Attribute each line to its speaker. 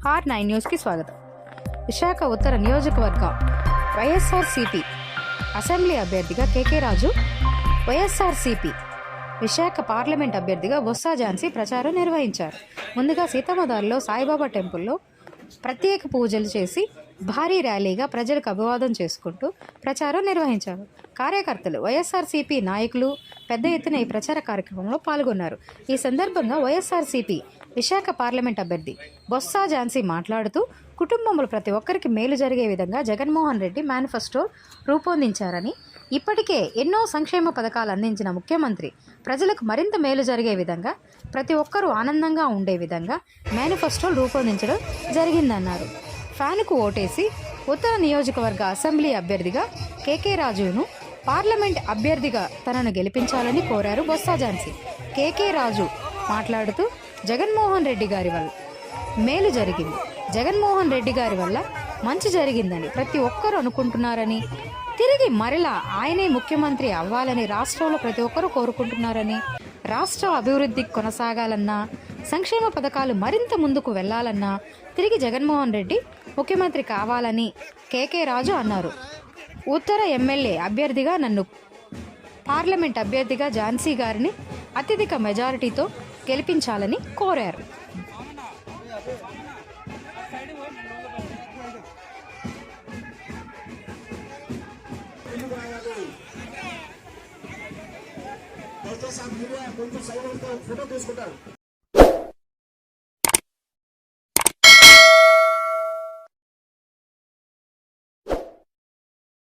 Speaker 1: R9 న్యూస్కి స్వాగతం. విశాఖ ఉత్తర నియోజకవర్గ వైఎస్ఆర్సీపీ అసెంబ్లీ అభ్యర్థిగా కేకే రాజు, వైఎస్ఆర్సీపీ విశాఖ పార్లమెంట్ అభ్యర్థిగా బొత్స ఝాన్సీ ప్రచారం నిర్వహించారు. ముందుగా సీతమ్మధారిలో సాయిబాబా టెంపుల్లో ప్రత్యేక పూజలు చేసి భారీ ర్యాలీగా ప్రజలకు అభివాదం చేసుకుంటూ ప్రచారం నిర్వహించారు. కార్యకర్తలు, వైఎస్ఆర్సీపీ నాయకులు పెద్ద ఎత్తున ఈ ప్రచార కార్యక్రమంలో పాల్గొన్నారు. ఈ సందర్భంగా వైఎస్ఆర్సీపీ విశాఖ పార్లమెంట్ అభ్యర్థి బొత్స ఝాన్సీ మాట్లాడుతూ, కుటుంబంలో ప్రతి ఒక్కరికి మేలు జరిగే విధంగా జగన్మోహన్ రెడ్డి మేనిఫెస్టో రూపొందించారని, ఇప్పటికే ఎన్నో సంక్షేమ పథకాలు అందించిన ముఖ్యమంత్రి ప్రజలకు మరింత మేలు జరిగే విధంగా, ప్రతి ఒక్కరూ ఆనందంగా ఉండే విధంగా మేనిఫెస్టోలు రూపొందించడం జరిగిందన్నారు. ఫ్యాన్కు ఓటేసి ఉత్తర నియోజకవర్గ అసెంబ్లీ అభ్యర్థిగా కేకే రాజును, పార్లమెంట్ అభ్యర్థిగా తనను గెలిపించాలని కోరారు బొత్స ఝాన్సీ. కేకే రాజు మాట్లాడుతూ, జగన్మోహన్ రెడ్డి గారి వల్ల మేలు జరిగింది, జగన్మోహన్ రెడ్డి గారి వల్ల మంచి జరిగిందని ప్రతి ఒక్కరూ అనుకుంటున్నారని, తిరిగి మరలా ఆయనే ముఖ్యమంత్రి అవ్వాలని రాష్ట్రంలో ప్రతి ఒక్కరూ కోరుకుంటున్నారని, రాష్ట్ర అభివృద్ధి కొనసాగాలన్నా, సంక్షేమ పథకాలు మరింత ముందుకు వెళ్లాలన్నా తిరిగి జగన్మోహన్ రెడ్డి ముఖ్యమంత్రి కావాలని కేకే రాజు అన్నారు. ఉత్తర ఎమ్మెల్యే అభ్యర్థిగా నన్ను, పార్లమెంట్ అభ్యర్థిగా ఝాన్సీ గారిని అత్యధిక మెజారిటీతో గెలిపించాలని కోరారు.
Speaker 2: కొంచెం సైడ్ ఫోటో తీసుకుంటారు.